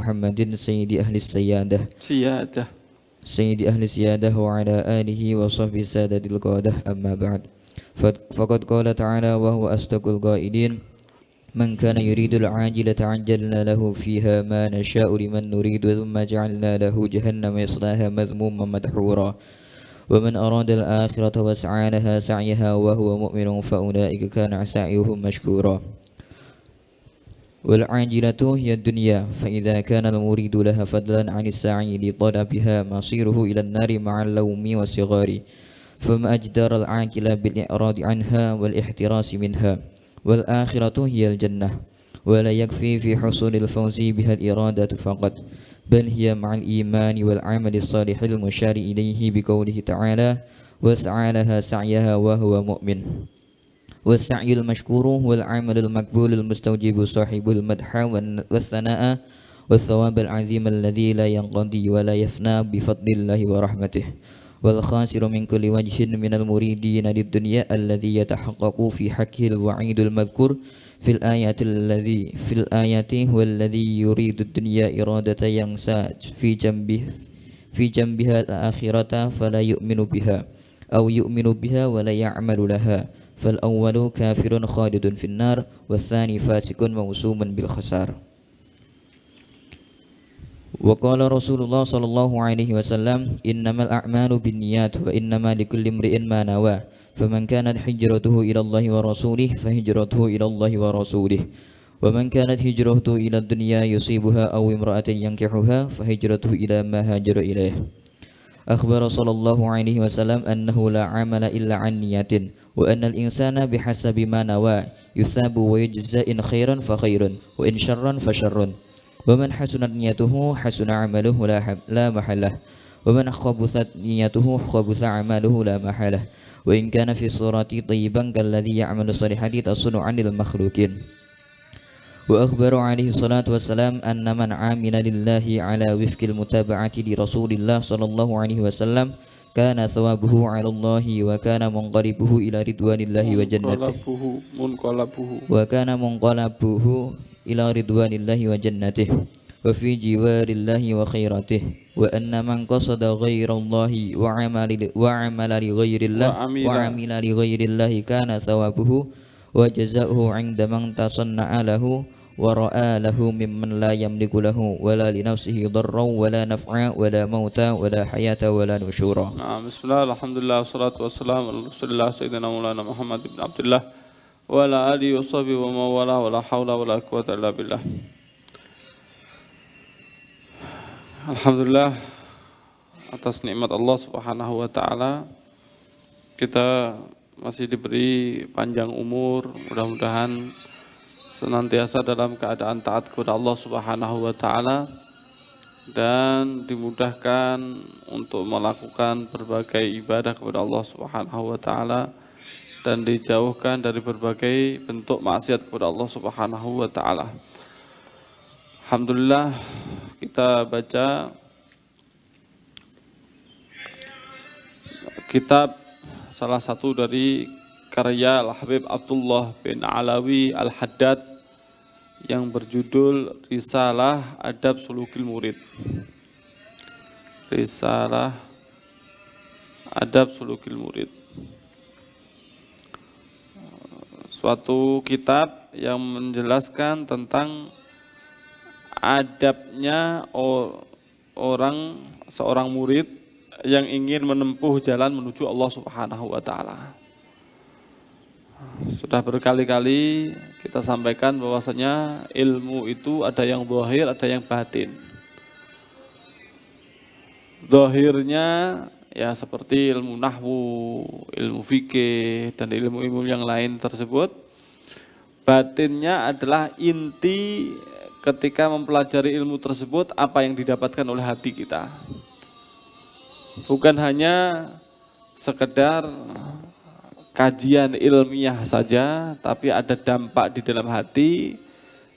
محمد سيد أهل السيادة سيد أهل السيادة وعلى آله وصحبه السادة القادة. أما بعد، فقد قال تعالى وهو أصدق القائلين: من كان يريد العاجلة عجلنا له فيها ما نشاء لمن نريد ثم جعلنا له جهنم يصلاها مذموما مدحورا ومن أراد الآخرة وسعى لها سعيها وهو مؤمن فأولئك كان سعيهم مشكورا. والعاجلة هي الدنيا، فإذا كان المريد لها فضلا عن السعي لطلبها مصيره إلى النار مع اللوم والصغار، فما أجدر العاجلة بالإعراض عنها والاحتراس منها. والآخرة هي الجنة، ولا يكفي في حصول الفوز بها الإرادة فقط، بل هي مع الإيمان والعمل الصالح المشار إليه بقوله تعالى: وسعى لها سعيها وهو مؤمن. والسعي المشكور هو العمل المقبول المستوجب صاحب المدح والثناء والثواب العظيم الذي لا ينقضي ولا يفنى بفضل الله ورحمته. والخاسر من كل وجه من المريدين للدنيا الذي يتحقق في حقه الوعيد المذكور في الآيات هو الذي يريد الدنيا إرادة ينسى في جنبها الآخرة فلا يؤمن بها، أو يؤمن بها ولا يعمل لها. فالأول كافر خالد في النار، والثاني فاسق موسوم بالخسار. وقال رسول الله صلى الله عليه وسلم: إنما الأعمال بالنيات وإنما لكل امرئ ما نوى، فمن كانت هجرته إلى الله ورسوله فهجرته إلى الله ورسوله، ومن كانت هجرته إلى الدنيا يصيبها أو امرأة ينكحها فهجرته إلى ما هاجر إليه. أخبر صلى الله عليه وسلم أنه لا عمل إلا عن نية، وأن الإنسان بحسب ما نوى يثاب ويجزى، إن خيرا فخير وإن شرا فشر. ومن حسنت نيته حسن عمله لا محله، ومن خبثت نيته خبث عمله لا محله، وإن كان في الصورة طيبا كالذي يعمل الصالحات تصل عن المخلوقين. وأخبر عليه الصلاة والسلام أن من عامل لله على وفق المتابعة لرسول الله صلى الله عليه وسلم كان ثوابه على الله، وكان منقلبه إلى رضوان الله وجنته إلى رضوان الله وجنته وفي جوار الله وخيرته. وأن من قصد غير الله وعمل لغير الله كان ثوابه وجزاؤه عند من تصنع له ورأى له ممن لا يملك له ولا لنفسه ضرا ولا نفعا ولا موتا ولا حياة ولا نشورا. بسم الله الحمد لله والصلاة والسلام على رسول الله سيدنا مولانا محمد بن عبد الله وعلى آله وصحبه ومن والاه ولا حول ولا قوة إلا بالله. Alhamdulillah, atas nikmat Allah Subhanahu wa taala kita masih diberi panjang umur, mudah-mudahan senantiasa dalam keadaan taat kepada Allah Subhanahu wa taala dan dimudahkan untuk melakukan berbagai ibadah kepada Allah Subhanahu wa taala dan dijauhkan dari berbagai bentuk maksiat kepada Allah Subhanahu wa taala. Alhamdulillah, kita baca kitab salah satu dari karya Al-Habib Abdullah bin Alawi Al-Haddad yang berjudul Risalah Adab Sulukil Murid. Risalah Adab Sulukil Murid. Suatu kitab yang menjelaskan tentang adabnya seorang murid yang ingin menempuh jalan menuju Allah Subhanahu wa taala. Sudah berkali-kali kita sampaikan bahwasanya ilmu itu ada yang zahir, ada yang batin. Zahirnya ya seperti ilmu nahwu, ilmu fikih dan ilmu-ilmu yang lain tersebut. Batinnya adalah inti ketika mempelajari ilmu tersebut apa yang didapatkan oleh hati kita. Bukan hanya sekedar kajian ilmiah saja, tapi ada dampak di dalam hati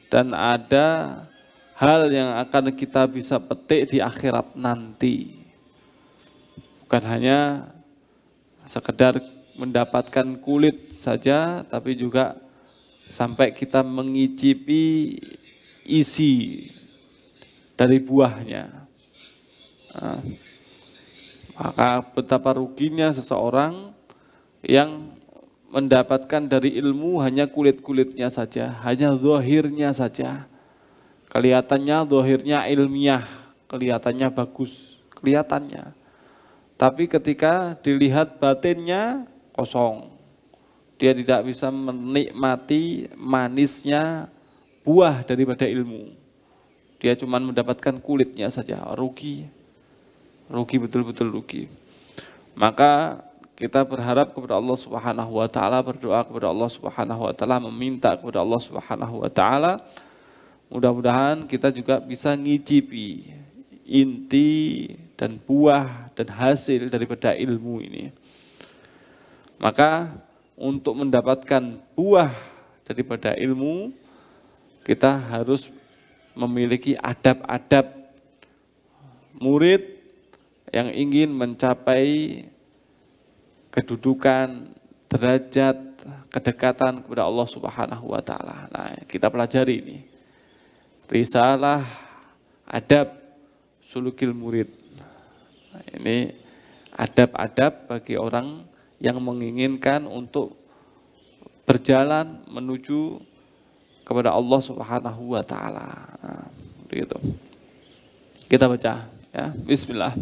dan ada hal yang akan kita bisa petik di akhirat nanti. Bukan hanya sekedar mendapatkan kulit saja, tapi juga sampai kita mengicipi isi dari buahnya. Nah, maka betapa ruginya seseorang yang mendapatkan dari ilmu hanya kulit-kulitnya saja, hanya zahirnya saja. Kelihatannya zahirnya ilmiah, kelihatannya bagus, kelihatannya. Tapi ketika dilihat batinnya kosong. Dia tidak bisa menikmati manisnya buah daripada ilmu. Dia cuma mendapatkan kulitnya saja, rugi. Rugi, betul-betul rugi. Maka kita berharap kepada Allah Subhanahu wa taala, berdoa kepada Allah Subhanahu wa taala, meminta kepada Allah Subhanahu wa taala, mudah-mudahan kita juga bisa ngicipi inti dan buah dan hasil daripada ilmu ini. Maka untuk mendapatkan buah daripada ilmu, kita harus memiliki adab-adab murid yang ingin mencapai kedudukan, derajat, kedekatan kepada Allah Subhanahu wa taala. Nah, kita pelajari ini. Risalah adab sulukil murid. Nah, ini adab-adab bagi orang yang menginginkan untuk berjalan menuju kepada Allah Subhanahu wa taala. Nah, begitu. Kita baca ya. Bismillah.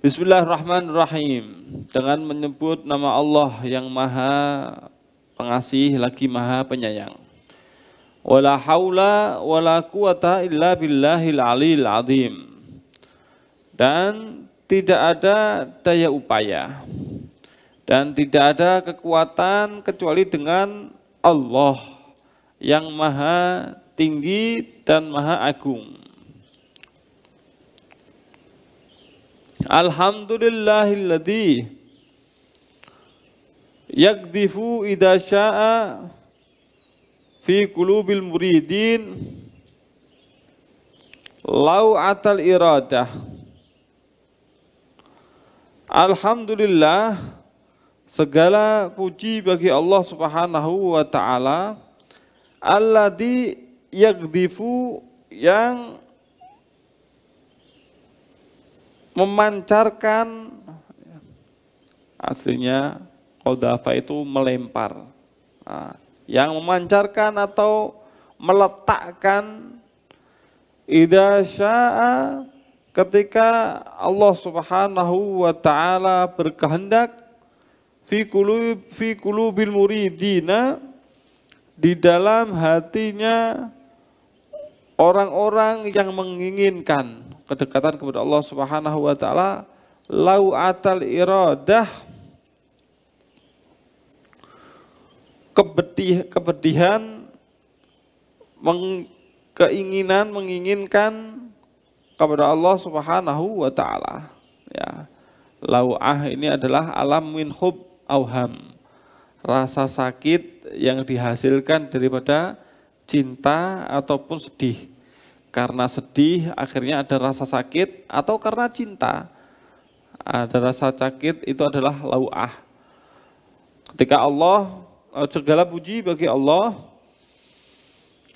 Bismillahirrahmanirrahim. Dengan menyebut nama Allah yang Maha Pengasih lagi Maha Penyayang. Wala haula wala quwata illa billahil aliyil azim. Dan tidak ada daya upaya dan tidak ada kekuatan kecuali dengan Allah yang Maha Tinggi dan Maha Agung. Alhamdulillahilladzi yakdifu idza syaa fi qulubil muridin lau'atal iradah. Alhamdulillah, segala puji bagi Allah Subhanahu wa taala, alladzi yakdifu, yang memancarkan, aslinya qadhafa itu melempar. Nah, yang memancarkan atau meletakkan, idza syaa, ketika Allah Subhanahu wa taala berkehendak, fi qulubil muridina, di dalam hatinya orang-orang yang menginginkan kedekatan kepada Allah Subhanahu wa taala, lau'atal iradah, kepedihan, keinginan, menginginkan kepada Allah Subhanahu wa taala. Ya. Lau'ah ini adalah alam min hub auham, rasa sakit yang dihasilkan daripada cinta ataupun sedih. Karena sedih akhirnya ada rasa sakit, atau karena cinta ada rasa sakit, itu adalah lau'ah. Ketika Allah, segala puji bagi Allah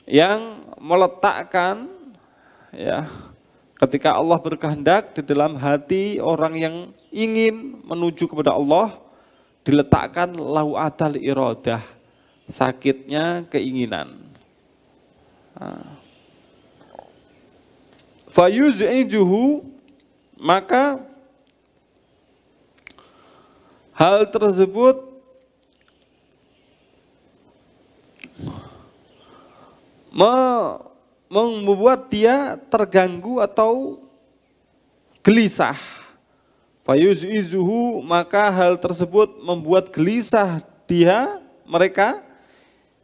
yang meletakkan, ya, ketika Allah berkehendak di dalam hati orang yang ingin menuju kepada Allah, diletakkan lau'atal iradah, sakitnya keinginan. Fayuz'ijuhu, maka hal tersebut membuat dia terganggu atau gelisah. Fayuz'ijuhu, maka hal tersebut membuat gelisah mereka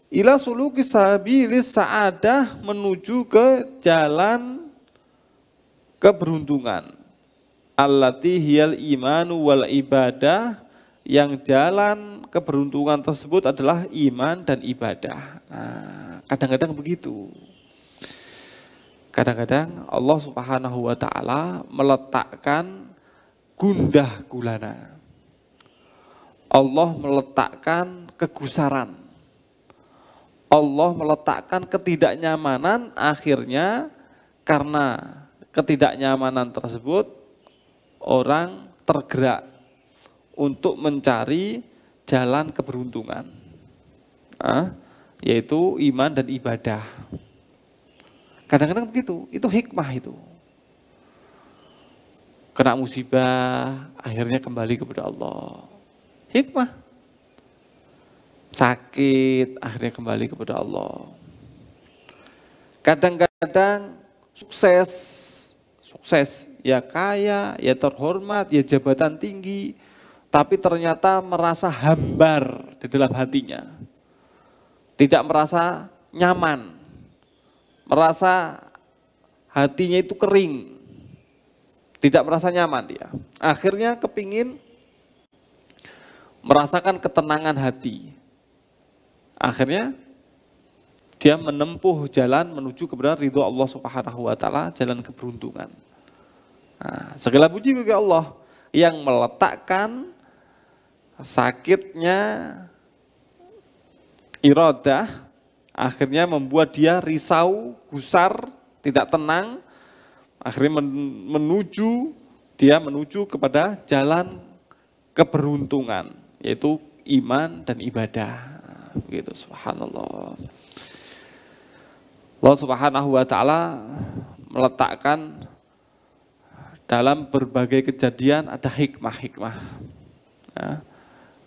ila suluki sabilis sa'adah, menuju ke jalan keberuntungan. Allati hiyal imanu wal ibadah, yang jalan keberuntungan tersebut adalah iman dan ibadah. Nah, kadang-kadang begitu. Kadang-kadang Allah Subhanahu wa taala meletakkan gundah gulana. Allah meletakkan kegusaran. Allah meletakkan ketidaknyamanan, akhirnya karena ketidaknyamanan tersebut orang tergerak untuk mencari jalan keberuntungan, yaitu iman dan ibadah. Kadang-kadang begitu, itu hikmah itu. Kena musibah, akhirnya kembali kepada Allah. Hikmah. Sakit, akhirnya kembali kepada Allah. Kadang-kadang sukses, ya kaya, ya terhormat, ya jabatan tinggi, tapi ternyata merasa hambar di dalam hatinya. Tidak merasa nyaman, merasa hatinya itu kering, tidak merasa nyaman dia. Akhirnya kepingin merasakan ketenangan hati. Akhirnya dia menempuh jalan menuju kepada ridho Allah Subhanahu wa taala, jalan keberuntungan. Nah, segala puji bagi Allah yang meletakkan sakitnya iradah akhirnya membuat dia risau, gusar, tidak tenang, akhirnya menuju kepada jalan keberuntungan, yaitu iman dan ibadah. Begitu, subhanallah. Allah Subhanahu wa taala meletakkan dalam berbagai kejadian ada hikmah-hikmah. Ya,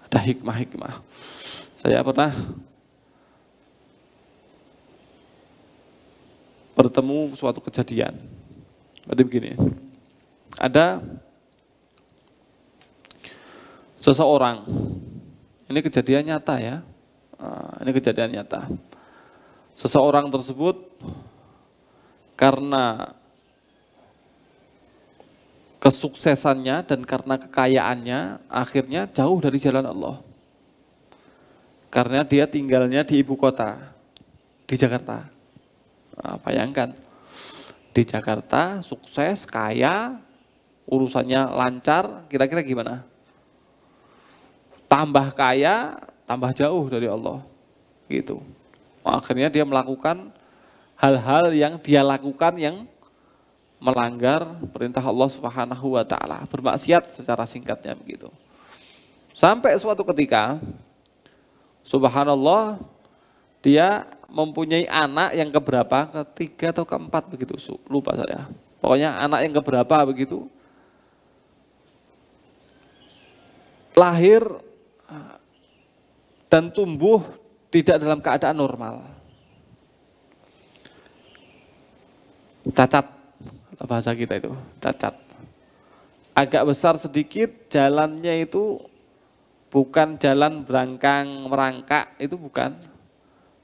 ada hikmah-hikmah. Saya pernah bertemu suatu kejadian. Berarti begini. Ada seseorang, ini kejadian nyata ya. Ini kejadian nyata. Seseorang tersebut karena kesuksesannya dan karena kekayaannya akhirnya jauh dari jalan Allah. Karena dia tinggalnya di ibu kota, di Jakarta. Nah, bayangkan, di Jakarta sukses, kaya, urusannya lancar, kira-kira gimana? Tambah kaya, tambah jauh dari Allah. Gitu. Akhirnya dia melakukan hal-hal yang dia lakukan yang melanggar perintah Allah Subhanahu wa taala, bermaksiat secara singkatnya begitu. Sampai suatu ketika subhanallah dia mempunyai anak yang keberapa, ketiga atau keempat begitu, lupa saya. Pokoknya anak yang keberapa begitu. Lahir dan tumbuh tidak dalam keadaan normal. Cacat, bahasa kita itu, cacat. Agak besar sedikit, jalannya itu bukan jalan berangkang, merangkak, itu bukan.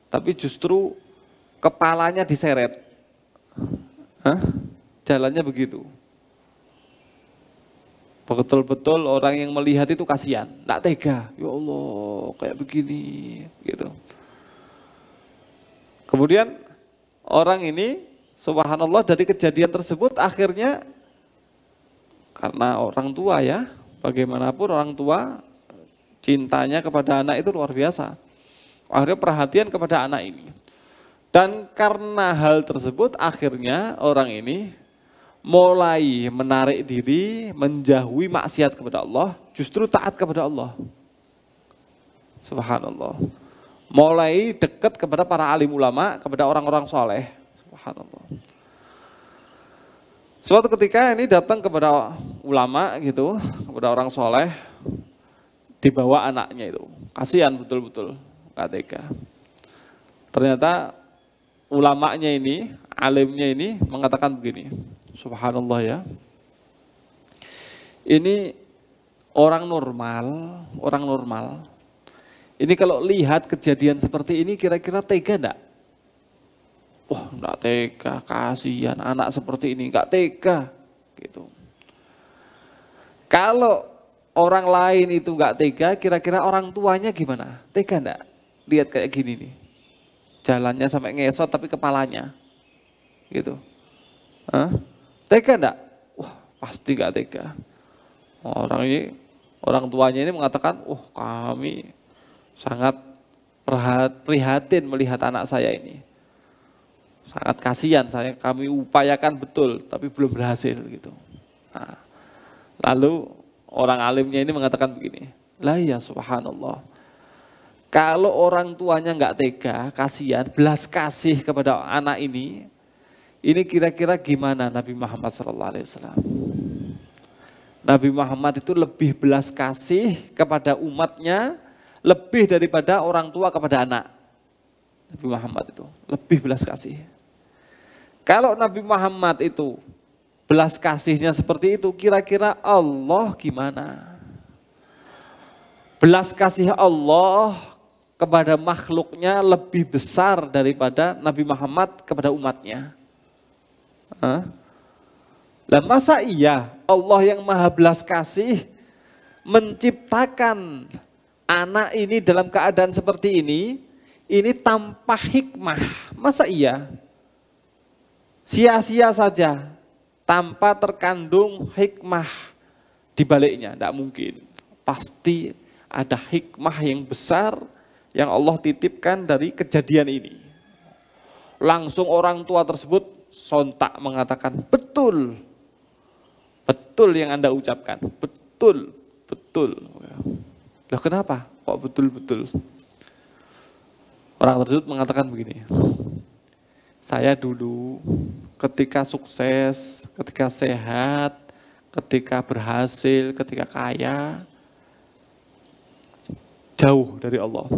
Tapi justru kepalanya diseret. Jalannya begitu. Betul-betul orang yang melihat itu kasihan, enggak tega. Ya Allah, kayak begini, gitu. Kemudian orang ini, subhanallah, dari kejadian tersebut akhirnya karena orang tua ya, bagaimanapun orang tua cintanya kepada anak itu luar biasa. Akhirnya perhatian kepada anak ini. Dan karena hal tersebut akhirnya orang ini mulai menarik diri, menjauhi maksiat kepada Allah, justru taat kepada Allah. Subhanallah. Mulai dekat kepada para alim ulama, kepada orang-orang soleh. Subhanallah. Suatu ketika ini datang kepada ulama gitu, kepada orang soleh, dibawa anaknya itu. Kasihan betul-betul, gak tega. Ternyata ulamanya ini, alimnya ini mengatakan begini. Subhanallah ya. Ini orang normal. Ini kalau lihat kejadian seperti ini kira-kira tega enggak? Wah, enggak tega, kasihan anak seperti ini, enggak tega gitu. Kalau orang lain itu enggak tega, kira-kira orang tuanya gimana? Tega enggak? Lihat kayak gini nih. Jalannya sampai ngesot tapi kepalanya. Gitu. Tega enggak? Wah, pasti enggak tega. Orang tuanya ini mengatakan, kami sangat prihatin melihat anak saya ini. Sangat kasihan, kami upayakan betul, tapi belum berhasil gitu. Nah, lalu orang alimnya ini mengatakan begini, lah ya subhanallah, kalau orang tuanya nggak tega, kasihan, belas kasih kepada anak ini kira-kira gimana Nabi Muhammad SAW? Nabi Muhammad itu lebih belas kasih kepada umatnya, lebih daripada orang tua kepada anak. Nabi Muhammad itu lebih belas kasih. Kalau Nabi Muhammad itu belas kasihnya seperti itu, kira-kira Allah gimana? Belas kasih Allah kepada makhluknya lebih besar daripada Nabi Muhammad kepada umatnya. Lah masa iya Allah yang maha belas kasih menciptakan anak ini dalam keadaan seperti ini tanpa hikmah? Masa iya? Sia-sia saja, tanpa terkandung hikmah di baliknya, tidak mungkin. Pasti ada hikmah yang besar yang Allah titipkan dari kejadian ini. Langsung orang tua tersebut sontak mengatakan, betul, betul yang Anda ucapkan, betul, betul. Loh kenapa? Kok betul-betul? Orang tersebut mengatakan begini, saya dulu ketika sukses, ketika sehat, ketika berhasil, ketika kaya, jauh dari Allah.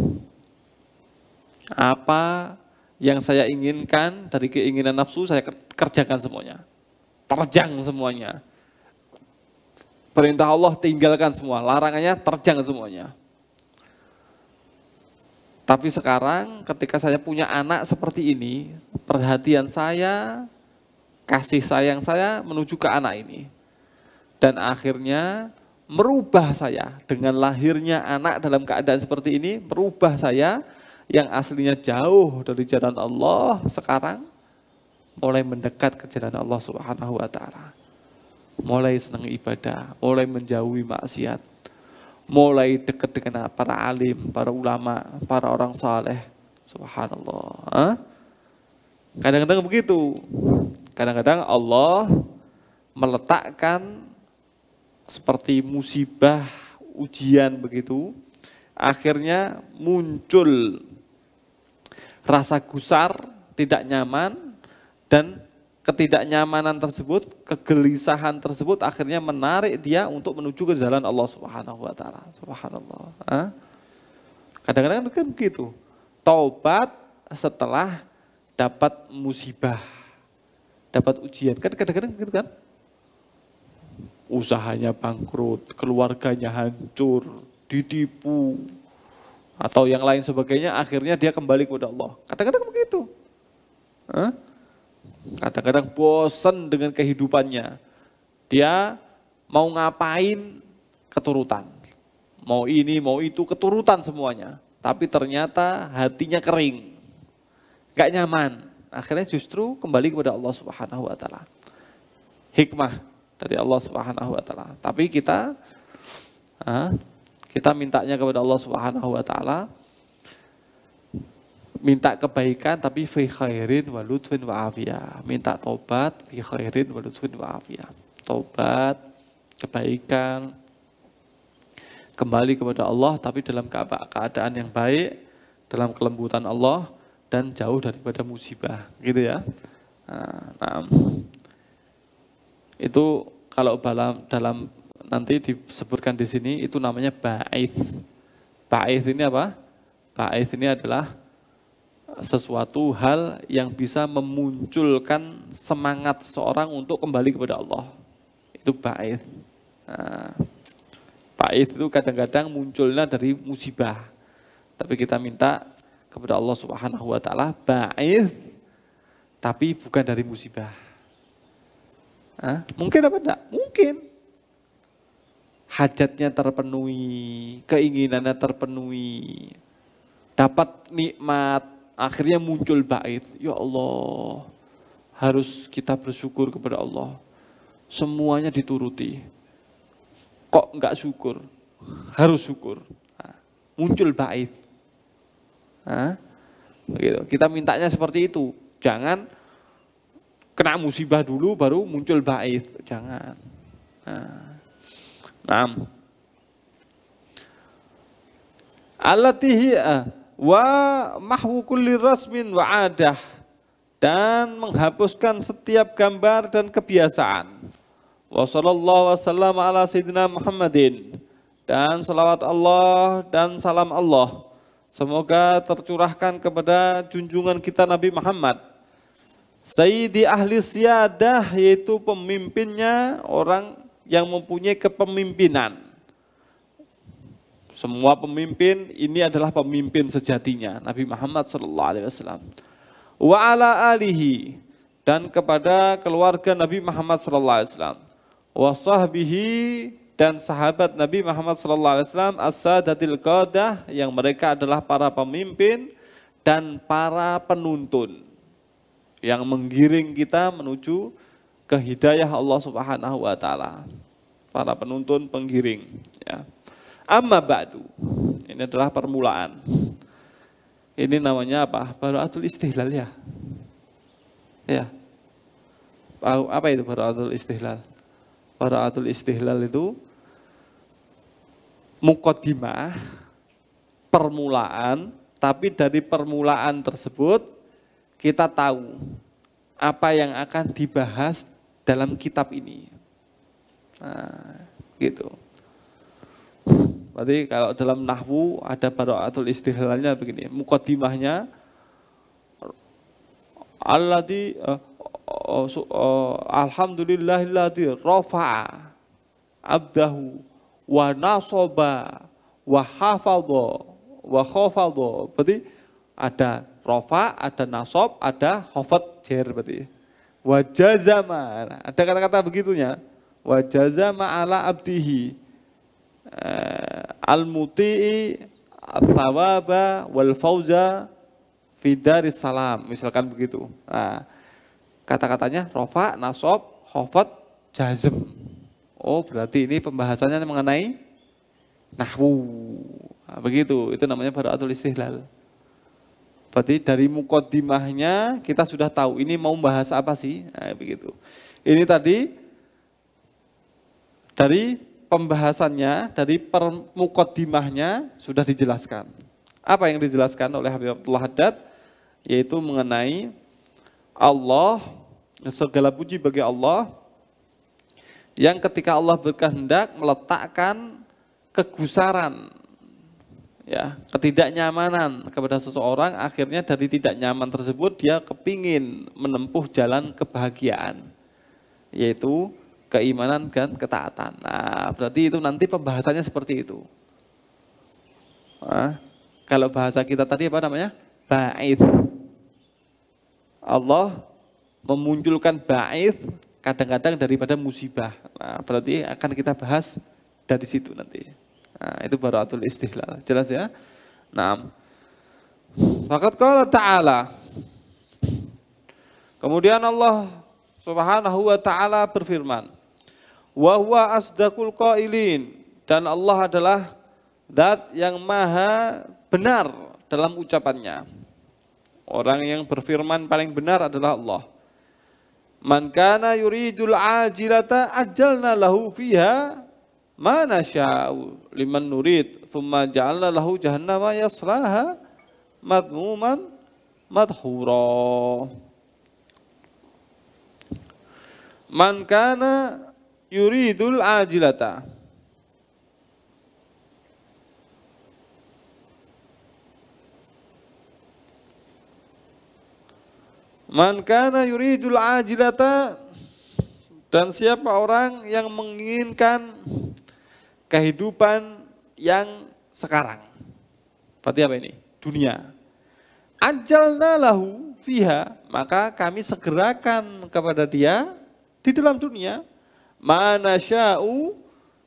Apa yang saya inginkan dari keinginan nafsu, saya kerjakan semuanya. Terjang semuanya. Perintah Allah tinggalkan semua, larangannya terjang semuanya. Tapi sekarang ketika saya punya anak seperti ini, perhatian saya, kasih sayang saya menuju ke anak ini. Dan akhirnya merubah saya dengan lahirnya anak dalam keadaan seperti ini, merubah saya yang aslinya jauh dari jalan Allah, sekarang mulai mendekat ke jalan Allah Subhanahu wa taala. Mulai senang ibadah, mulai menjauhi maksiat, mulai dekat dengan para alim, para ulama, para orang saleh. Subhanallah. Kadang-kadang begitu. Kadang-kadang Allah meletakkan seperti musibah, ujian begitu. Akhirnya muncul rasa gusar, tidak nyaman, dan ketidaknyamanan tersebut, kegelisahan tersebut akhirnya menarik dia untuk menuju ke jalan Allah Subhanahu wa taala. Subhanallah. Kadang-kadang kan begitu. Taubat setelah dapat musibah, dapat ujian. Kan kadang-kadang begitu kan? Usahanya bangkrut, keluarganya hancur, ditipu, atau yang lain sebagainya, akhirnya dia kembali kepada Allah. Kadang-kadang begitu. Kadang-kadang bosan dengan kehidupannya. Dia mau ngapain keturutan. Mau ini, mau itu, keturutan semuanya. Tapi ternyata hatinya kering. Gak nyaman. Akhirnya justru kembali kepada Allah Subhanahu wa taala. Hikmah dari Allah Subhanahu wa taala. Tapi kita mintanya kepada Allah Subhanahu wa taala, minta kebaikan tapi fi khairin wa lutfin wa afiyah. Minta tobat fi khairin wa lutfin wa afiyah. Tobat, kebaikan, kembali kepada Allah tapi dalam keadaan yang baik, dalam kelembutan Allah dan jauh daripada musibah, gitu ya. Nah, itu kalau dalam nanti disebutkan di sini itu namanya ba'its. Ba'its ini apa? Ba'its ini adalah sesuatu hal yang bisa memunculkan semangat seseorang untuk kembali kepada Allah. Itu ba'its. Ba'its itu kadang-kadang munculnya dari musibah. Tapi kita minta kepada Allah Subhanahu wa taala ba'its tapi bukan dari musibah. Mungkin apa enggak? Mungkin. Hajatnya terpenuhi, keinginannya terpenuhi, dapat nikmat, akhirnya muncul bait. Ya Allah, harus kita bersyukur kepada Allah. Semuanya dituruti. Kok enggak syukur? Harus syukur. Muncul bait. Begitu. Kita mintanya seperti itu. Jangan kena musibah dulu baru muncul ba'its, jangan. Nah. Allati wa mahwu kulli rasmin wa adah, dan menghapuskan setiap gambar dan kebiasaan. Wa sallallahu wasallam ala sayyidina Muhammadin, dan salawat Allah dan salam Allah semoga tercurahkan kepada junjungan kita Nabi Muhammad, Sayyidi ahli siyadah, yaitu pemimpinnya, orang yang mempunyai kepemimpinan. Semua pemimpin ini adalah pemimpin sejatinya, Nabi Muhammad SAW. Wa ala alihi, dan kepada keluarga Nabi Muhammad SAW. Wa sahbihi, dan sahabat Nabi Muhammad SAW, as-sadatil qadah, yang mereka adalah para pemimpin dan para penuntun yang menggiring kita menuju ke hidayah Allah Subhanahu wa taala. Para penuntun penggiring, ya. Amma ba'du. Ini adalah permulaan. Ini namanya apa? Bara'atul istihlal, ya. Ya. Apa itu bara'atul istihlal? Bara'atul istihlal itu muqaddimah, permulaan, tapi dari permulaan tersebut kita tahu apa yang akan dibahas dalam kitab ini. Nah, gitu. Berarti kalau dalam nahwu ada bara'atul istihlalnya begini, muqaddimahnya alladzi alhamdulillahilladzi rafa'a abdahu wa nasaba wa hafadha wa khafadha. Berarti ada rafa, ada nasab, ada khafad jar berarti. Wa jazama, ada kata-kata begitunya. Wa jazama ala abdihi al-muti'i al-thawaba wal fauza fi daris salam, misalkan begitu. Nah, kata-katanya rafa, nasab, khafad, jazm. Oh, berarti ini pembahasannya mengenai nahwu. Nah, begitu, itu namanya bara'atul istihlal. Berarti dari muqaddimahnya kita sudah tahu ini mau bahas apa sih. Nah, begitu. Ini tadi dari pembahasannya, dari muqaddimahnya sudah dijelaskan. Apa yang dijelaskan oleh Habib Abdullah Haddad? Yaitu mengenai Allah, segala puji bagi Allah, yang ketika Allah berkehendak meletakkan kegusaran, ya, ketidaknyamanan kepada seseorang, akhirnya dari tidak nyaman tersebut dia kepingin menempuh jalan kebahagiaan, yaitu keimanan dan ketaatan. Nah, berarti itu nanti pembahasannya seperti itu. Nah, kalau bahasa kita tadi apa namanya? Ba'its. Allah memunculkan ba'its kadang-kadang daripada musibah. Nah, berarti akan kita bahas dari situ nanti. Nah, itu bara'atul istihlal. Jelas ya? Nah, faqad qala ta'ala. Kemudian Allah Subhanahu wa ta'ala berfirman, wa huwa asdaqul qailin, dan Allah adalah zat yang maha benar dalam ucapannya. Orang yang berfirman paling benar adalah Allah. Man kana yuridul ajilata ajjalna lahu fiha ma nasya'u liman nurid thumma ja'alna lahu jahannama yaslaha madmuman madhura. Man kana yuridul ajilata, man kana yuridul ajilata, dan siapa orang yang menginginkan kehidupan yang sekarang. Berarti apa ini? Dunia. Ajalna lahu fiha, maka kami segerakan kepada dia di dalam dunia. Mana sya'u,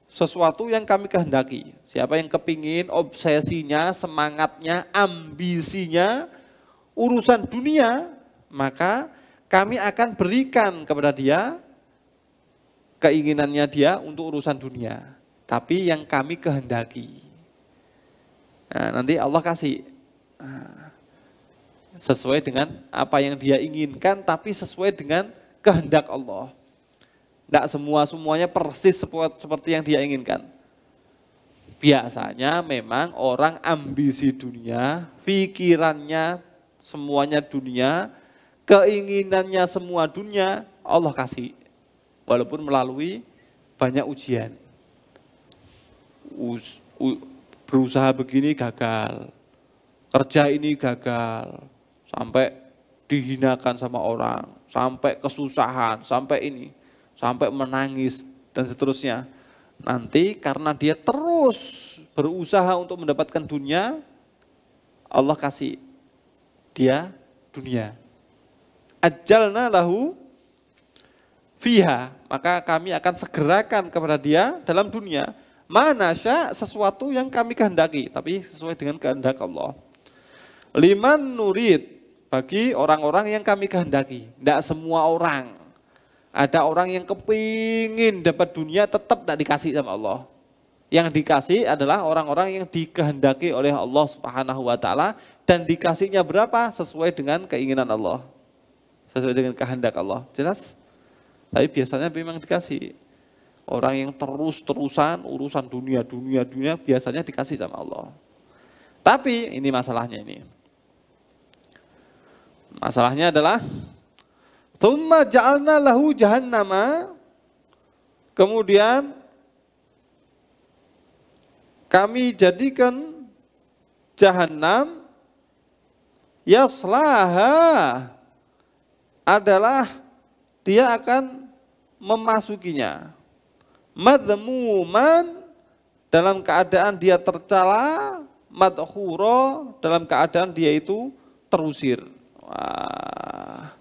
sesuatu yang kami kehendaki. Siapa yang kepingin, obsesinya, semangatnya, ambisinya, urusan dunia, maka kami akan berikan kepada dia keinginannya dia untuk urusan dunia. Tapi yang kami kehendaki. Nah, nanti Allah kasih sesuai dengan apa yang dia inginkan, tapi sesuai dengan kehendak Allah. Tidak semuanya persis seperti yang dia inginkan. Biasanya memang orang ambisi dunia, pikirannya semuanya dunia, keinginannya semua dunia, Allah kasih. Walaupun melalui banyak ujian. Berusaha begini gagal, kerja ini gagal, sampai dihinakan sama orang, sampai kesusahan, sampai ini, sampai menangis dan seterusnya. Nanti karena dia terus berusaha untuk mendapatkan dunia, Allah kasih dia dunia. Ajalna lahu fiha, maka kami akan segerakan kepada dia dalam dunia. Mana sesuatu yang kami kehendaki, tapi sesuai dengan kehendak Allah. Liman nurid, bagi orang-orang yang kami kehendaki. Tidak semua orang. Ada orang yang kepingin dapat dunia tetap tidak dikasih sama Allah. Yang dikasih adalah orang-orang yang dikehendaki oleh Allah Subhanahu wa taala dan dikasihnya berapa sesuai dengan keinginan Allah. Sesuai dengan kehendak Allah. Jelas? Tapi biasanya memang dikasih. Orang yang terus-terusan urusan dunia biasanya dikasih sama Allah. Tapi ini masalahnya ini. Masalahnya adalah tsumma ja'alna lahu jahannama, kemudian kami jadikan Jahannam yaslaha, adalah dia akan memasukinya, madhmuman, dalam keadaan dia tercela, madhuro, dalam keadaan dia itu terusir. Wah.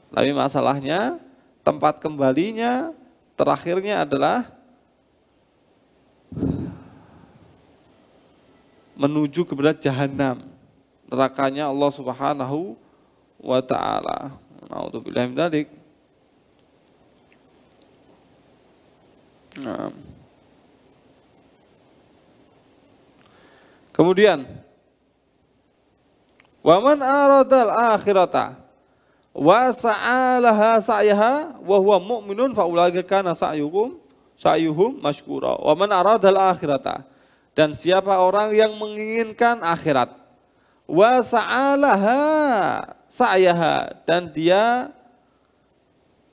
Tapi masalahnya tempat kembalinya terakhirnya adalah menuju kepada Jahannam, nerakanya Allah Subhanahu wa taala. Na'udzubillahi min dzalik. Nah. Kemudian wa man aradal akhirata wa sa'alaha sa'yaha wa huwa mu'minun fa ulaika kana sa'yuhum mashkura. Wa man aradal akhirata, dan siapa orang yang menginginkan akhirat, wa sa'alaha sa'yaha, dan dia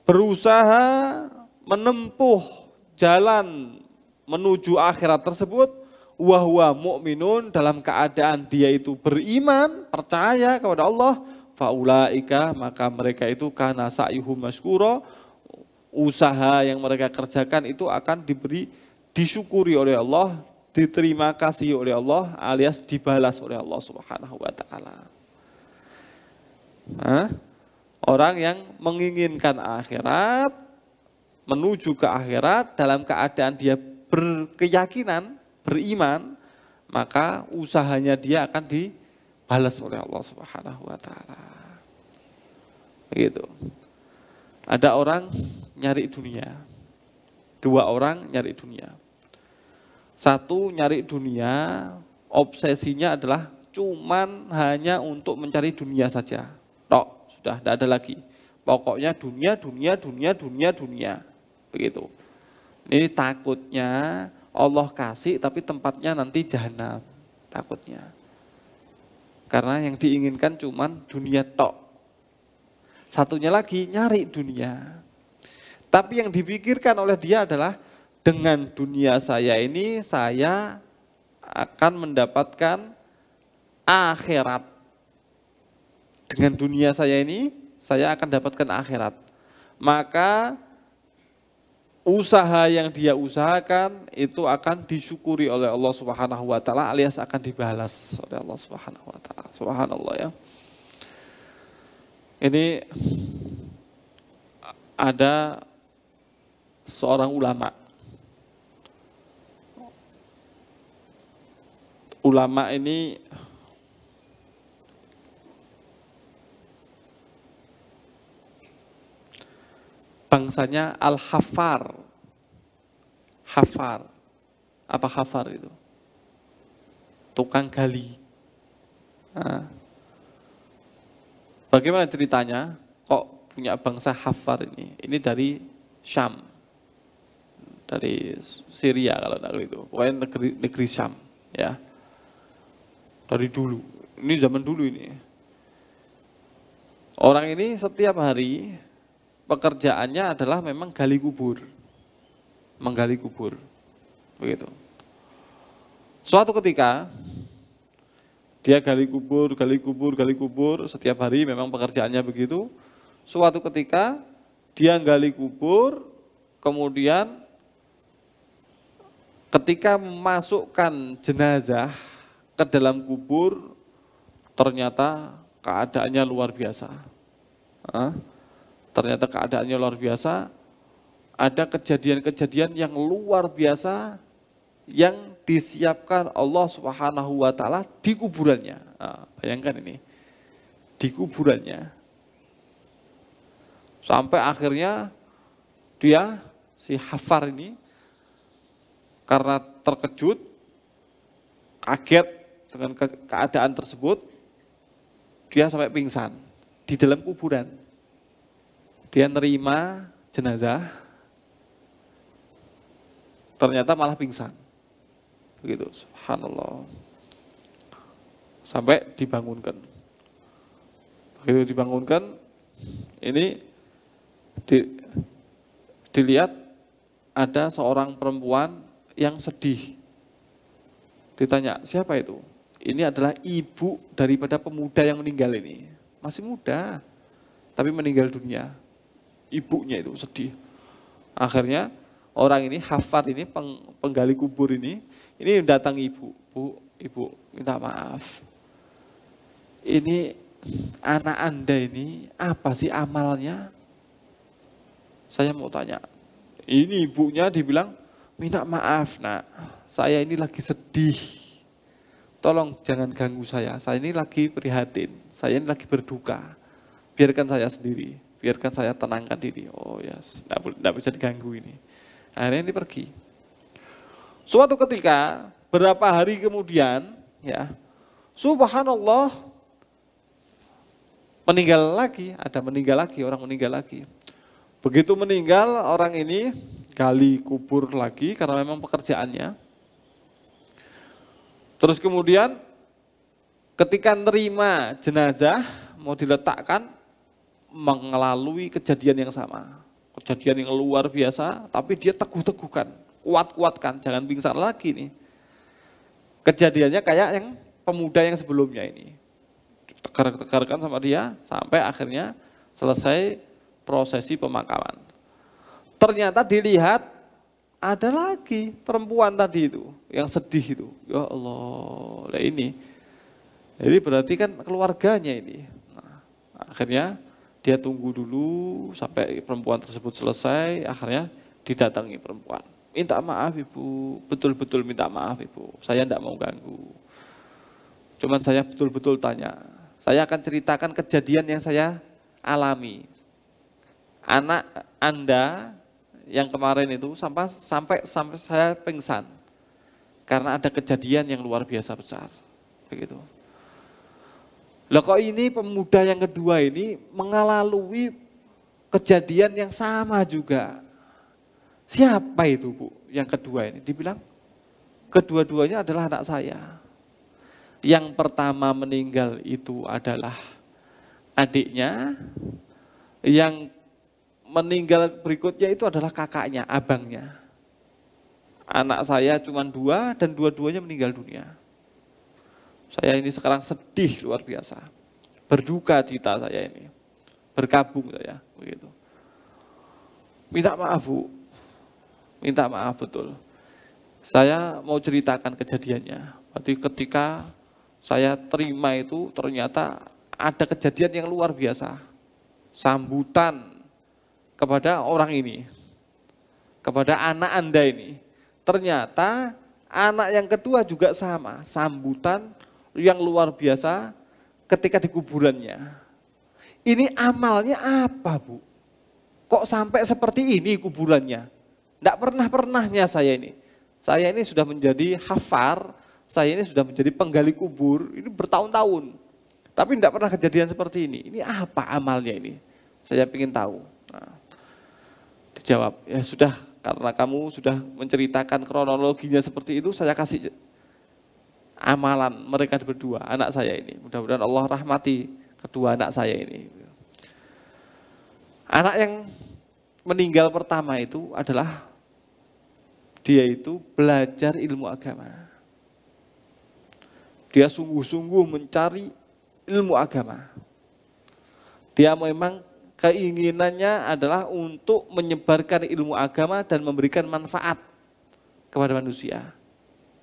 berusaha menempuh jalan menuju akhirat tersebut, wa huwa mu'minun, dalam keadaan dia itu beriman, percaya kepada Allah, faulaika, maka mereka itu kana sa'yuhum mashkura, usaha yang mereka kerjakan itu akan disyukuri oleh Allah, diterima kasih oleh Allah, alias dibalas oleh Allah Subhanahu wa taala. Nah, orang yang menginginkan akhirat, menuju ke akhirat dalam keadaan dia berkeyakinan, beriman, maka usahanya dia akan dibalas oleh Allah Subhanahu wa taala. Begitu. Ada orang nyari dunia. Dua orang nyari dunia. Satu nyari dunia, obsesinya adalah cuman hanya untuk mencari dunia saja. Tok, sudah tidak ada lagi. Pokoknya dunia. Begitu. Ini takutnya Allah kasih tapi tempatnya nanti Jahannam. Takutnya. Karena yang diinginkan cuman dunia tok. Satunya lagi nyari dunia. Tapi yang dipikirkan oleh dia adalah, dengan dunia saya ini saya akan mendapatkan akhirat. Dengan dunia saya ini saya akan dapatkan akhirat. Maka usaha yang dia usahakan itu akan disyukuri oleh Allah Subhanahu wa taala, alias akan dibalas oleh Allah Subhanahu wa taala. Subhanallah ya. Ini ada seorang ulama. Ulama ini bangsanya Al-Hafar. Hafar. Apa hafar itu? Tukang gali. Nah. Bagaimana ceritanya? Kok punya bangsa Hafar ini. Ini dari Syam, dari Syria kalau tidak itu. Pokoknya negeri Syam, ya. Dari dulu. Ini zaman dulu ini. Orang ini setiap hari pekerjaannya adalah memang gali kubur, menggali kubur, begitu. Suatu ketika dia gali kubur, setiap hari memang pekerjaannya begitu. Suatu ketika dia gali kubur, kemudian ketika memasukkan jenazah ke dalam kubur, ternyata keadaannya luar biasa. Ternyata keadaannya luar biasa. Ada kejadian-kejadian yang luar biasa yang disiapkan Allah Subhanahu wa taala di kuburannya. Bayangkan ini. Di kuburannya. Sampai akhirnya dia si Hafar ini karena terkejut, kaget dengan keadaan tersebut, dia sampai pingsan di dalam kuburan. Dia nerima jenazah, ternyata malah pingsan. Begitu, subhanallah. Sampai dibangunkan. Begitu dibangunkan, ini dilihat ada seorang perempuan yang sedih. Ditanya, siapa itu? Ini adalah ibu daripada pemuda yang meninggal ini. Masih muda, tapi meninggal dunia. Ibunya itu sedih. Akhirnya orang ini, Hafar ini, penggali kubur ini datang ibu. Ibu minta maaf. Ini anak Anda ini apa sih amalnya? Saya mau tanya. Ini ibunya dibilang, minta maaf nak, saya ini lagi sedih. Tolong jangan ganggu saya ini lagi prihatin, saya ini lagi berduka. Biarkan saya sendiri, biarkan saya tenangkan diri. Oh ya, tidak bisa diganggu ini. Akhirnya ini pergi. Suatu ketika, berapa hari kemudian, ya, subhanallah, meninggal lagi, orang meninggal lagi. Begitu meninggal, orang ini gali kubur lagi karena memang pekerjaannya. Terus kemudian ketika nerima jenazah mau diletakkan melalui kejadian yang sama. Kejadian yang luar biasa, tapi dia teguh-teguhkan, kuat-kuatkan, jangan pingsan lagi nih. Kejadiannya kayak yang pemuda yang sebelumnya ini. Tegar-tegarkan sama dia sampai akhirnya selesai prosesi pemakaman. Ternyata dilihat ada lagi perempuan tadi itu yang sedih itu. Ya Allah, lah ini. Jadi berarti kan keluarganya ini. Nah, akhirnya dia tunggu dulu sampai perempuan tersebut selesai. Akhirnya didatangi perempuan. Minta maaf ibu, betul-betul minta maaf ibu. Saya tidak mau ganggu. Cuman saya betul-betul tanya. Saya akan ceritakan kejadian yang saya alami. Anak Anda yang kemarin itu sampai saya pingsan karena ada kejadian yang luar biasa besar, begitu. Lah kok ini pemuda yang kedua ini mengalami kejadian yang sama juga. Siapa itu Bu? Yang kedua ini dibilang kedua-duanya adalah anak saya. Yang pertama meninggal itu adalah adiknya, yang meninggal berikutnya itu adalah kakaknya, abangnya. Anak saya cuma 2 dan dua-duanya meninggal dunia. Saya ini sekarang sedih luar biasa. Berduka cita saya ini. Berkabung saya, begitu. Minta maaf Bu. Minta maaf betul. Saya mau ceritakan kejadiannya. Berarti ketika saya terima itu ternyata ada kejadian yang luar biasa. Sambutan kepada orang ini, kepada anak Anda ini. Ternyata anak yang kedua juga sama, sambutan yang luar biasa ketika di kuburannya. Ini amalnya apa Bu? Kok sampai seperti ini kuburannya? Tidak pernahnya saya ini. Saya ini sudah menjadi hafar, saya ini sudah menjadi penggali kubur, ini bertahun-tahun. Tapi tidak pernah kejadian seperti ini. Ini apa amalnya ini? Saya ingin tahu. Nah, dijawab, ya sudah, karena kamu sudah menceritakan kronologinya seperti itu, saya kasih amalan mereka berdua, anak saya ini. Mudah-mudahan Allah rahmati kedua anak saya ini. Anak yang meninggal pertama itu adalah dia itu belajar ilmu agama. Dia sungguh-sungguh mencari ilmu agama. Dia memang keinginannya adalah untuk menyebarkan ilmu agama dan memberikan manfaat kepada manusia.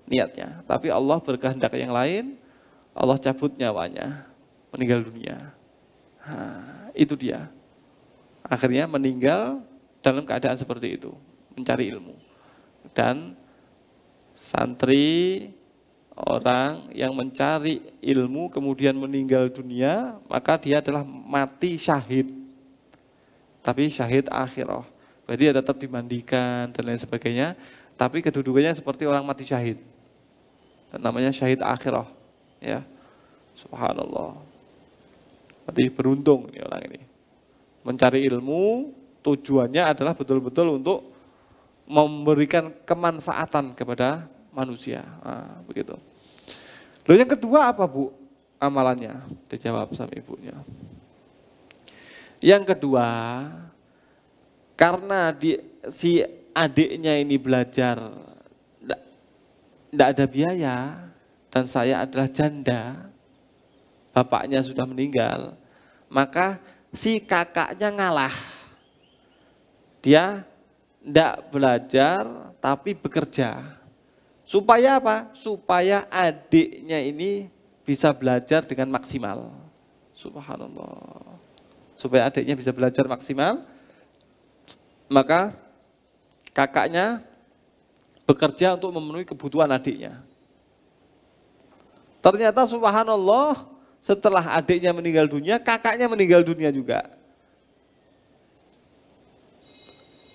Niatnya. Tapi Allah berkehendak yang lain, Allah cabut nyawanya, meninggal dunia. Nah, itu dia. Akhirnya meninggal dalam keadaan seperti itu, mencari ilmu. Dan santri, orang yang mencari ilmu kemudian meninggal dunia, maka dia adalah mati syahid. Tapi syahid akhirah. Berarti dia tetap dimandikan dan lain sebagainya, tapi kedudukannya seperti orang mati syahid. Namanya syahid akhirah. Ya. Subhanallah. Berarti beruntung ini orang ini. Mencari ilmu tujuannya adalah betul-betul untuk memberikan kemanfaatan kepada manusia. Nah, begitu. Lalu yang kedua apa, Bu? Amalannya dijawab sama ibunya. Yang kedua, karena si adiknya ini belajar tidak ada biaya dan saya adalah janda, bapaknya sudah meninggal, maka si kakaknya ngalah. Dia tidak belajar tapi bekerja. Supaya apa? Supaya adiknya ini bisa belajar dengan maksimal. Subhanallah. Supaya adiknya bisa belajar maksimal, maka kakaknya bekerja untuk memenuhi kebutuhan adiknya. Ternyata subhanallah, setelah adiknya meninggal dunia, kakaknya meninggal dunia juga.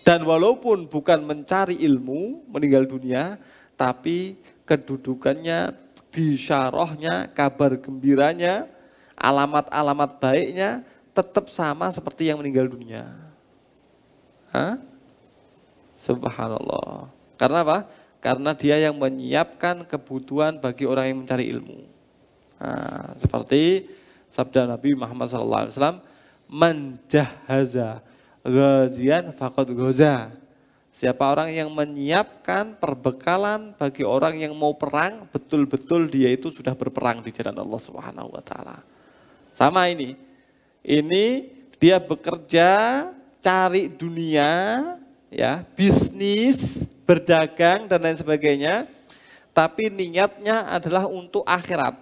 Dan walaupun bukan mencari ilmu, meninggal dunia, tapi kedudukannya, bisyarahnya, kabar gembiranya, alamat-alamat baiknya, tetap sama seperti yang meninggal dunia. Hah? Subhanallah. Karena apa? Karena dia yang menyiapkan kebutuhan bagi orang yang mencari ilmu. Nah, seperti sabda Nabi Muhammad SAW, man jahaza ghazian faqad ghaza. Siapa orang yang menyiapkan perbekalan bagi orang yang mau perang, betul-betul dia itu sudah berperang di jalan Allah Subhanahu wa taala. Sama ini. Ini dia bekerja, cari dunia, ya, bisnis, berdagang dan lain sebagainya, tapi niatnya adalah untuk akhirat.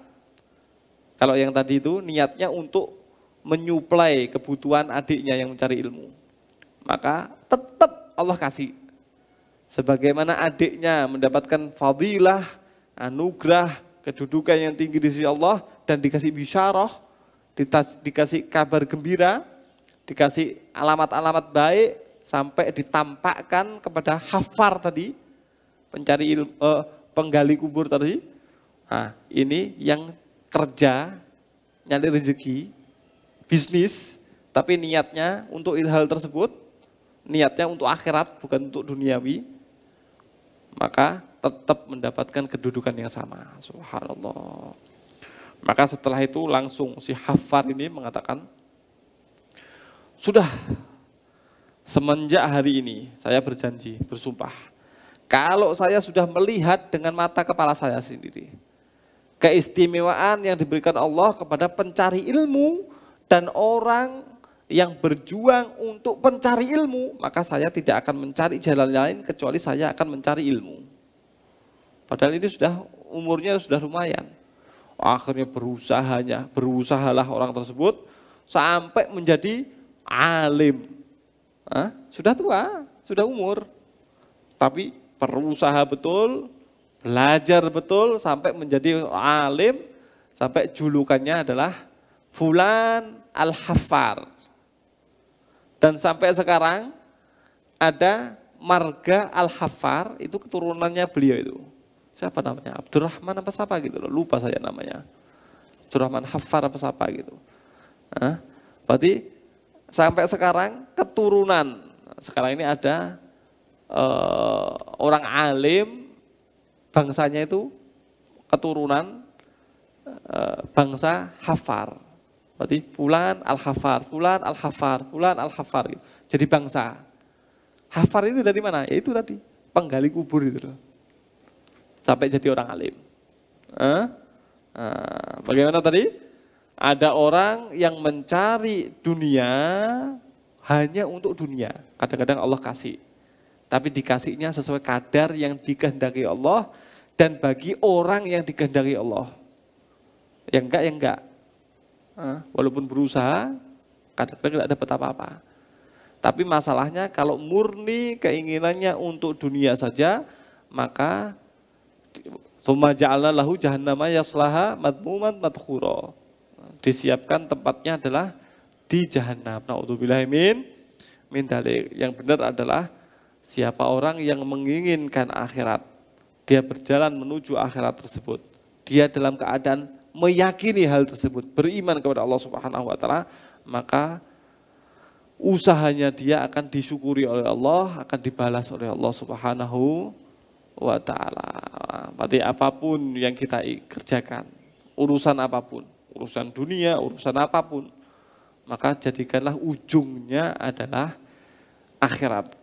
Kalau yang tadi itu niatnya untuk menyuplai kebutuhan adiknya yang mencari ilmu. Maka tetap Allah kasih. Sebagaimana adiknya mendapatkan fadilah, anugerah, kedudukan yang tinggi di sisi Allah dan dikasih bisyarah, dikasih kabar gembira, dikasih alamat-alamat baik, sampai ditampakkan kepada hafar tadi, pencari ilmu, penggali kubur tadi. Nah, ini yang kerja, nyari rezeki, bisnis, tapi niatnya untuk hal tersebut, niatnya untuk akhirat, bukan untuk duniawi, maka tetap mendapatkan kedudukan yang sama. Subhanallah. Maka setelah itu langsung si hafar ini mengatakan, sudah, semenjak hari ini saya berjanji, bersumpah, kalau saya sudah melihat dengan mata kepala saya sendiri keistimewaan yang diberikan Allah kepada pencari ilmu dan orang yang berjuang untuk pencari ilmu, maka saya tidak akan mencari jalan lain kecuali saya akan mencari ilmu. Padahal ini sudah umurnya sudah lumayan. Akhirnya berusahalah orang tersebut sampai menjadi alim. Sudah tua, sudah umur, tapi berusaha betul, belajar betul sampai menjadi alim, sampai julukannya adalah Fulan Al-Haffar. Dan sampai sekarang ada marga Al-Haffar, itu keturunannya beliau itu. Siapa namanya? Abdurrahman apa siapa gitu loh, lupa saya namanya. Abdurrahman Haffar apa siapa gitu. Berarti sampai sekarang keturunan. Sekarang ini ada orang alim, bangsanya itu keturunan bangsa Hafar. Berarti fulan al-Hafar, fulan al-Hafar, fulan al-Hafar. Jadi bangsa. Hafar itu dari mana? Ya itu tadi, penggali kubur itu loh. Sampai jadi orang alim. Bagaimana tadi? Ada orang yang mencari dunia hanya untuk dunia. Kadang-kadang Allah kasih. Tapi dikasihnya sesuai kadar yang dikehendaki Allah dan bagi orang yang dikehendaki Allah. Yang enggak, yang enggak. Walaupun berusaha, kadang-kadang tidak dapat apa-apa. Tapi masalahnya kalau murni keinginannya untuk dunia saja, maka tsumma ja'alna lahu jahannama yaslaha madmuman madkhura. Disiapkan tempatnya adalah di jahannam. Na'udzubillahi min dzalik. Yang benar adalah siapa orang yang menginginkan akhirat, dia berjalan menuju akhirat tersebut. Dia dalam keadaan meyakini hal tersebut, beriman kepada Allah Subhanahu wa taala, maka usahanya dia akan disyukuri oleh Allah, akan dibalas oleh Allah Subhanahu wa taala. Berarti apapun yang kita kerjakan, urusan apapun, urusan dunia, urusan apapun, maka jadikanlah ujungnya adalah akhirat.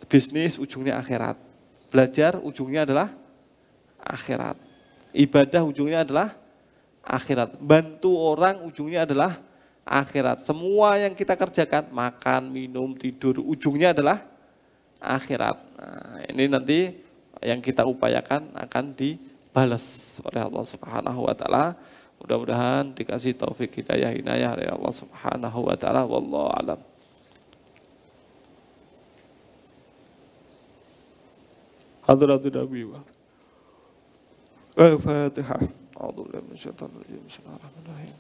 Bisnis ujungnya akhirat. Belajar ujungnya adalah akhirat. Ibadah ujungnya adalah akhirat. Bantu orang ujungnya adalah akhirat. Semua yang kita kerjakan, makan, minum, tidur, ujungnya adalah akhirat. Nah, ini nanti yang kita upayakan akan dibalas oleh Allah Subhanahu wa taala. Mudah-mudahan dikasih taufik hidayah inayah oleh Allah Subhanahu wa taala. Wallahu alam. Hadratul Nabi wa Al-Fatihah. A'udzubillahi minasyaitonir rajim. Bismillahirrahmanirrahim.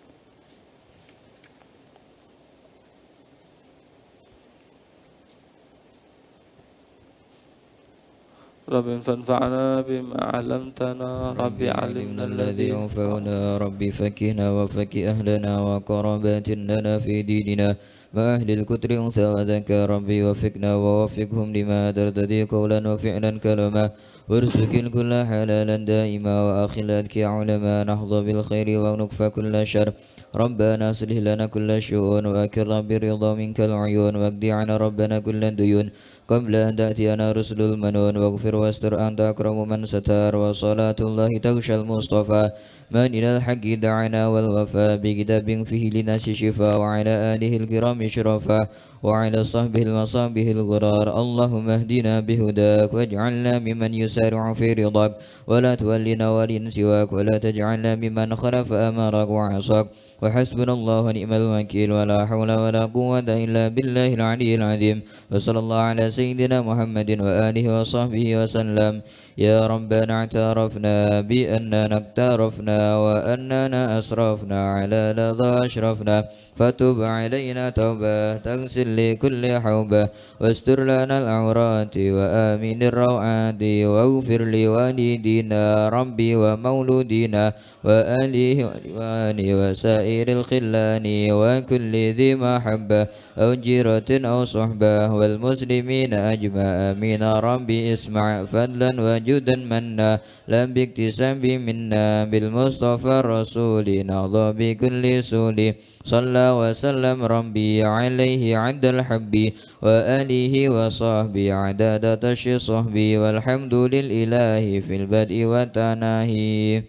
Rabbi fanfa'na bima 'allamtana, Rabbi 'allimna alladhi ينفعنا ربي فكهنا وفكه أهلنا وقرابات لنا في ديننا مع أهل الكتر أنثى وذكى ربي وفقنا ووفقهم لما ترتدي قولا وفعلا كلما وارزق الكل حلالا دائما وأخلاتك علما نحظى بالخير ونكفى كل شر ربنا أصلح لنا كل الشؤون وأكرم بالرضا منك العيون واقض عنا ربنا كل الديون قبل أن تأتينا رسل المنون واغفر واستر أنت أكرم من ستار وصلاة الله تغشى المصطفى من إلى الحق دعنا والوفاء بكتاب فيه للناس شفاء وعلى آله الكرام شرفا وعلى صحبه المصابه الغرار اللهم اهدنا بهداك واجعلنا ممن يسارع في رضاك ولا تولنا ولي سواك ولا تجعلنا ممن خلف أمرك وعصاك وحسبنا الله ونعم الوكيل ولا حول ولا قوة إلا بالله العلي العظيم وصلى الله على سيدنا محمد وآله وصحبه وسلم يا ربنا اعترفنا بأننا اقترفنا وأننا أسرفنا على لظى أشرفنا فتب علينا توبة تغسل لكل حوبة واستر لنا العورات وآمن الروعات واغفر لوالدينا ربي ومولودينا وآله وإخواني وسائر الخلان وكل ذي محبة أو جيرة أو صحبة والمسلمين أجمع آمين ربي اسمع فضلا وجودا منا لا باكتساب منا بالمصطفى الرسول نهضى بكل سول صلى وسلم ربي عليه عند الحب وآله وصحبه عدد تشي صحبي والحمد لله في البدء والتناهي.